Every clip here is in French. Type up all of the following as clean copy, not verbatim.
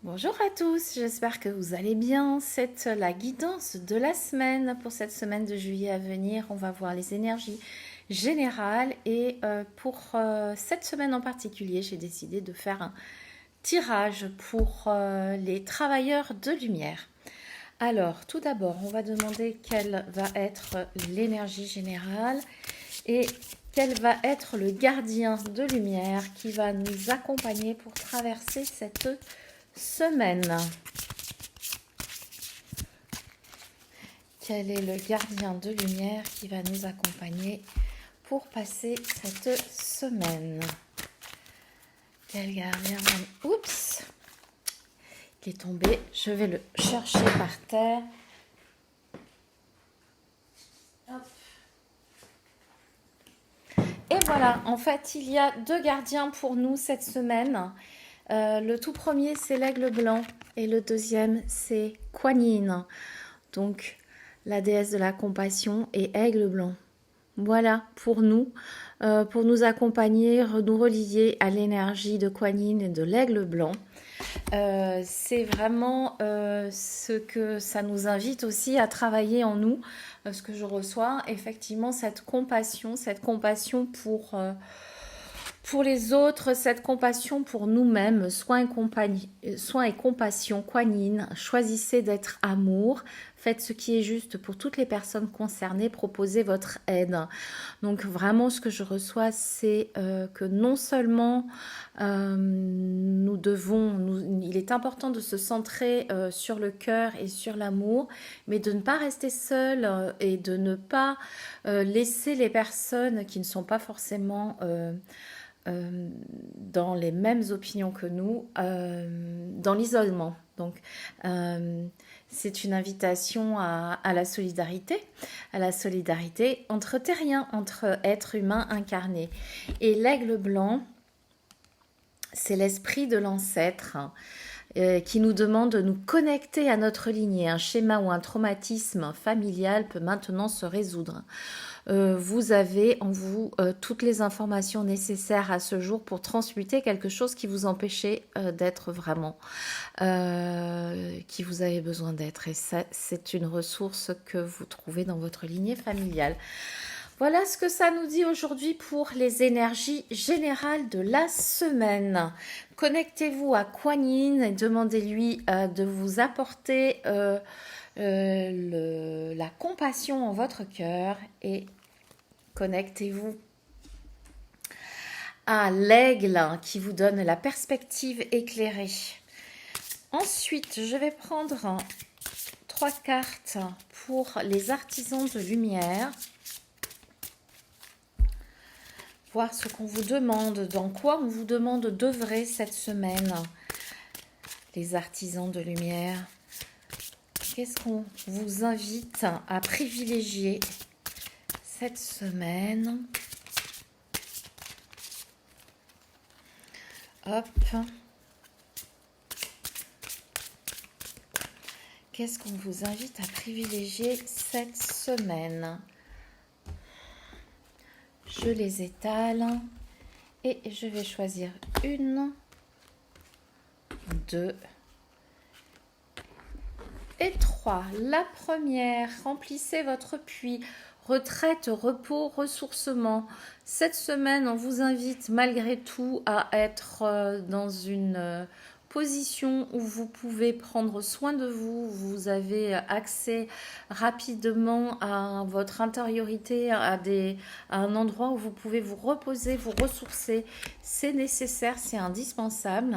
Bonjour à tous, j'espère que vous allez bien. C'est la guidance de la semaine. Pour cette semaine de juillet à venir, on va voir les énergies générales. Et pour cette semaine en particulier, j'ai décidé de faire un tirage pour les travailleurs de lumière. Alors, tout d'abord, on va demander quelle va être l'énergie générale et quel va être le gardien de lumière qui va nous accompagner pour traverser cette semaine. Quel est le gardien de lumière qui va nous accompagner pour passer cette semaine? Quel gardien va... Oups! Il est tombé. Je vais le chercher par terre. Hop. Et voilà, en fait, il y a deux gardiens pour nous cette semaine. Le tout premier, c'est l'aigle blanc et le deuxième, c'est Kuan Yin. Donc, la déesse de la compassion et aigle blanc. Voilà, pour nous accompagner, nous relier à l'énergie de Kuan Yin et de l'aigle blanc. C'est vraiment ce que ça nous invite aussi à travailler en nous, ce que je reçois, effectivement, cette compassion pour les autres, cette compassion pour nous-mêmes, soin et compassion, Kuan Yin, choisissez d'être amour, faites ce qui est juste pour toutes les personnes concernées, proposez votre aide. Donc vraiment ce que je reçois, c'est que non seulement il est important de se centrer sur le cœur et sur l'amour, mais de ne pas rester seul et de ne pas laisser les personnes qui ne sont pas forcément dans les mêmes opinions que nous, dans l'isolement. Donc, c'est une invitation à la solidarité entre terriens, entre êtres humains incarnés. Et l'aigle blanc, c'est l'esprit de l'ancêtre qui nous demande de nous connecter à notre lignée. Un schéma ou un traumatisme familial peut maintenant se résoudre. Vous avez en vous toutes les informations nécessaires à ce jour pour transmuter quelque chose qui vous empêchait d'être vraiment, qui vous avez besoin d'être. Et ça, c'est une ressource que vous trouvez dans votre lignée familiale. Voilà ce que ça nous dit aujourd'hui pour les énergies générales de la semaine. Connectez-vous à Kuan Yin et demandez-lui de vous apporter la compassion en votre cœur et connectez-vous à l'aigle qui vous donne la perspective éclairée. Ensuite, je vais prendre 3 cartes pour les artisans de lumière. Voir ce qu'on vous demande, dans quoi on vous demande d'œuvrer cette semaine. Les artisans de lumière. Qu'est-ce qu'on vous invite à privilégier cette semaine? Hop. Qu'est-ce qu'on vous invite à privilégier cette semaine? Je les étale et je vais choisir 1, 2 et 3. La première, remplissez votre puits. Retraite, repos, ressourcement. Cette semaine, on vous invite malgré tout à être dans une position où vous pouvez prendre soin de vous. Vous avez accès rapidement à votre intériorité, à un endroit où vous pouvez vous reposer, vous ressourcer. C'est nécessaire, c'est indispensable.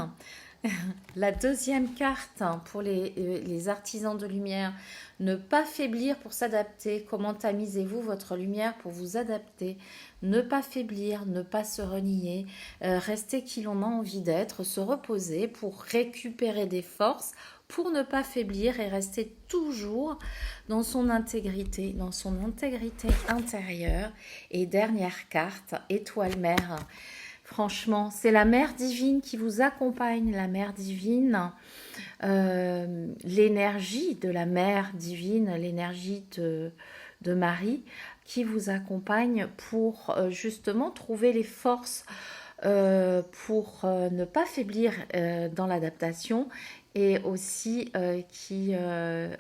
La deuxième carte pour les artisans de lumière, ne pas faiblir pour s'adapter. Comment tamisez-vous votre lumière pour vous adapter? Ne pas faiblir, ne pas se renier, rester qui l'on a envie d'être, se reposer pour récupérer des forces, pour ne pas faiblir et rester toujours dans son intégrité intérieure. Et dernière carte, étoile mère. Franchement, c'est la mère divine qui vous accompagne, la mère divine, l'énergie de la mère divine, l'énergie de Marie qui vous accompagne pour justement trouver les forces pour ne pas faiblir dans l'adaptation et aussi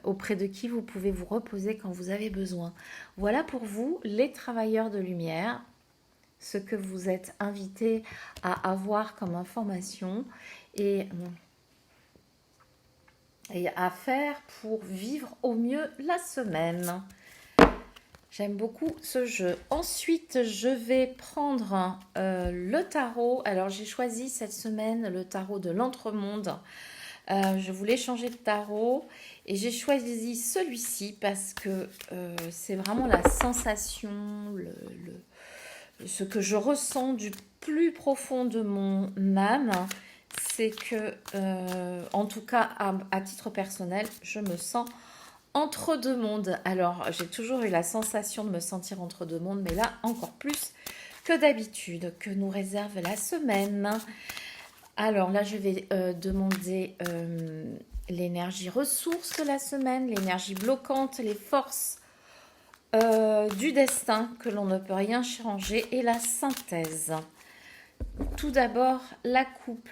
auprès de qui vous pouvez vous reposer quand vous avez besoin. Voilà pour vous, les travailleurs de lumière, ce que vous êtes invités à avoir comme information et à faire pour vivre au mieux la semaine. J'aime beaucoup ce jeu. Ensuite, je vais prendre le tarot. Alors, j'ai choisi cette semaine le tarot de l'Entremonde. Je voulais changer de tarot et j'ai choisi celui-ci parce que c'est vraiment la sensation, ce que je ressens du plus profond de mon âme. C'est que, en tout cas, à titre personnel, je me sens entre deux mondes. Alors, j'ai toujours eu la sensation de me sentir entre deux mondes, mais là, encore plus que d'habitude, que nous réserve la semaine. Alors là, je vais demander l'énergie ressource de la semaine, l'énergie bloquante, les forces du destin que l'on ne peut rien changer et la synthèse. Tout d'abord, la coupe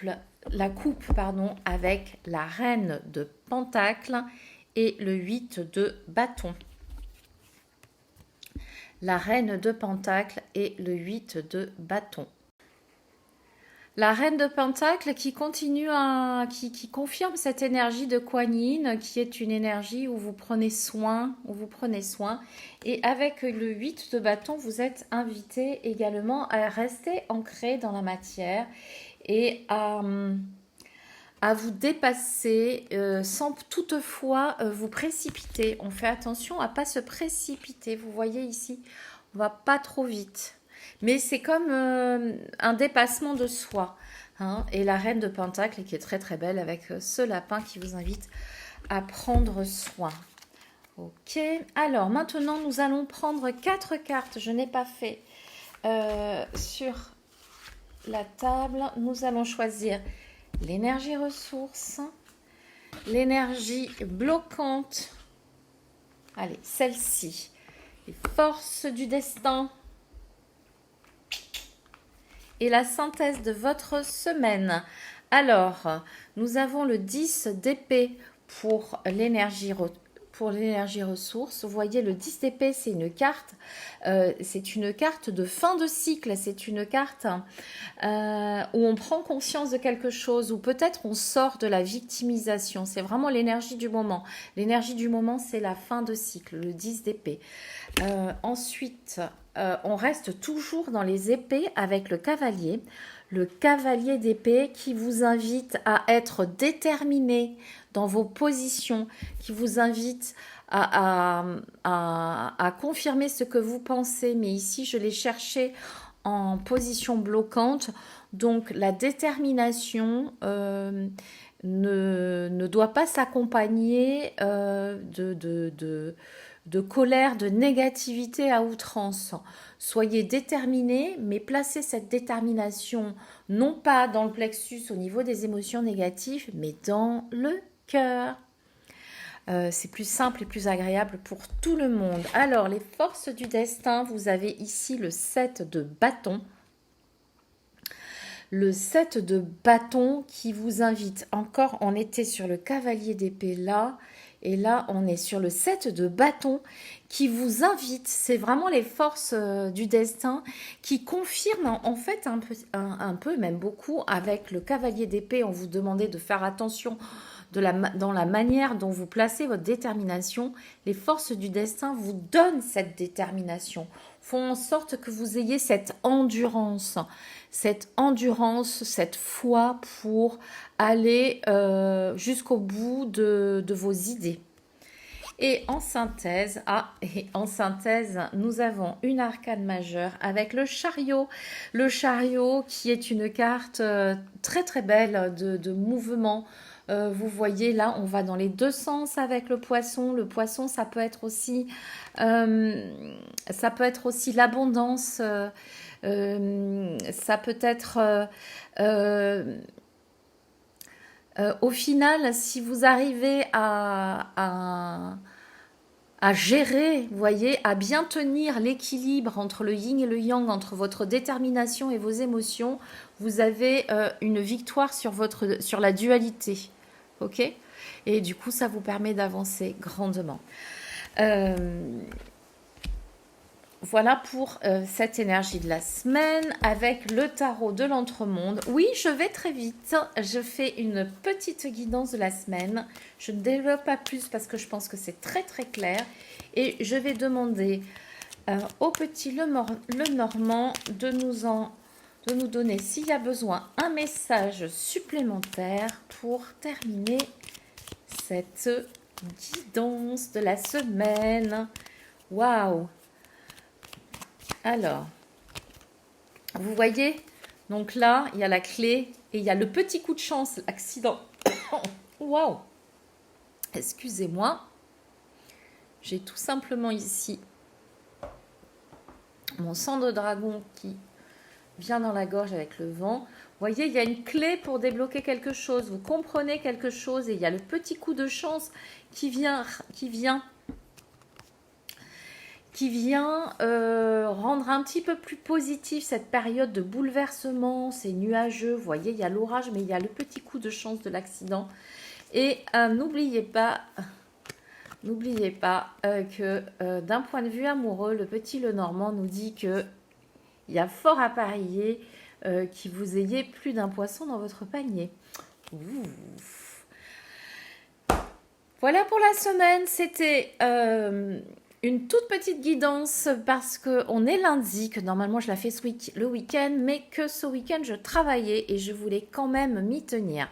avec la reine de Pentacle et le 8 de bâton. La reine de Pentacle et le 8 de bâton. La reine de Pentacle qui continue qui confirme cette énergie de Kuan Yin, qui est une énergie où vous prenez soin, Et avec le 8 de bâton, vous êtes invité également à rester ancré dans la matière et à vous dépasser sans toutefois vous précipiter. On fait attention à ne pas se précipiter. Vous voyez ici, on va pas trop vite. Mais c'est comme un dépassement de soi. Hein, et la reine de Pentacle qui est très très belle avec ce lapin qui vous invite à prendre soin. Ok, alors maintenant nous allons prendre 4 cartes. Je n'ai pas fait sur la table. Nous allons choisir l'énergie ressource, l'énergie bloquante. Allez, celle-ci. Les forces du destin. Et la synthèse de votre semaine. Alors, nous avons le 10 d'épée pour l'énergie ressource. Vous voyez, le 10 d'épée, c'est une carte. C'est une carte de fin de cycle. C'est une carte où on prend conscience de quelque chose, ou peut-être on sort de la victimisation. C'est vraiment l'énergie du moment. L'énergie du moment, c'est la fin de cycle, le 10 d'épée. Ensuite, on reste toujours dans les épées avec le cavalier. Le cavalier d'épée qui vous invite à être déterminé dans vos positions, qui vous invite à confirmer ce que vous pensez. Mais ici, je l'ai cherché en position bloquante. Donc, la détermination ne doit pas s'accompagner de colère, de négativité à outrance. Soyez déterminés, mais placez cette détermination non pas dans le plexus au niveau des émotions négatives, mais dans le cœur. C'est plus simple et plus agréable pour tout le monde. Alors, les forces du destin, vous avez ici le 7 de bâton. Le 7 de bâton qui vous invite, encore on était sur le cavalier d'épée là, et là on est sur le 7 de bâton qui vous invite, c'est vraiment les forces du destin qui confirment en fait un peu, même beaucoup, avec le cavalier d'épée, on vous demandait de faire attention dans la manière dont vous placez votre détermination. Les forces du destin vous donnent cette détermination, font en sorte que vous ayez cette endurance, cette foi pour aller jusqu'au bout de vos idées. Et en synthèse, nous avons une arcane majeure avec le chariot. Le chariot qui est une carte très très belle de mouvement. Vous voyez là, on va dans les deux sens avec le poisson. Le poisson, ça peut être aussi l'abondance. Ça peut être au final, si vous arrivez à gérer, vous voyez, à bien tenir l'équilibre entre le yin et le yang, entre votre détermination et vos émotions, vous avez une victoire sur la dualité. ok? Et du coup, ça vous permet d'avancer grandement. Voilà pour cette énergie de la semaine avec le tarot de l'entremonde. Oui, je vais très vite. Je fais une petite guidance de la semaine. Je ne développe pas plus parce que je pense que c'est très très clair. Et je vais demander au petit Lenormand de nous donner, s'il y a besoin, un message supplémentaire pour terminer cette guidance de la semaine. Waouh! Alors, vous voyez, donc là, il y a la clé et il y a le petit coup de chance, l'accident. Waouh! Excusez-moi. J'ai tout simplement ici mon sang de dragon qui vient dans la gorge avec le vent. Vous voyez, il y a une clé pour débloquer quelque chose. Vous comprenez quelque chose et il y a le petit coup de chance qui vient rendre un petit peu plus positif cette période de bouleversement. C'est nuageux, vous voyez, il y a l'orage, mais il y a le petit coup de chance de l'accident. Et n'oubliez pas que d'un point de vue amoureux, le petit Lenormand nous dit que il y a fort à parier que vous ayez plus d'un poisson dans votre panier. Ouf. Voilà pour la semaine, c'était une toute petite guidance parce qu'on est lundi, que normalement je la fais le week-end, mais que ce week-end je travaillais et je voulais quand même m'y tenir.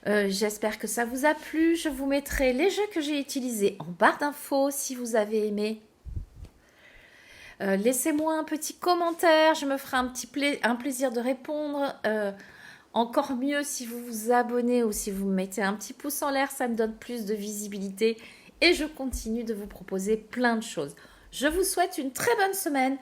J'espère que ça vous a plu. Je vous mettrai les jeux que j'ai utilisés en barre d'infos si vous avez aimé. Laissez-moi un petit commentaire, je me ferai un plaisir de répondre. Encore mieux si vous vous abonnez ou si vous me mettez un petit pouce en l'air, ça me donne plus de visibilité et je continue de vous proposer plein de choses. Je vous souhaite une très bonne semaine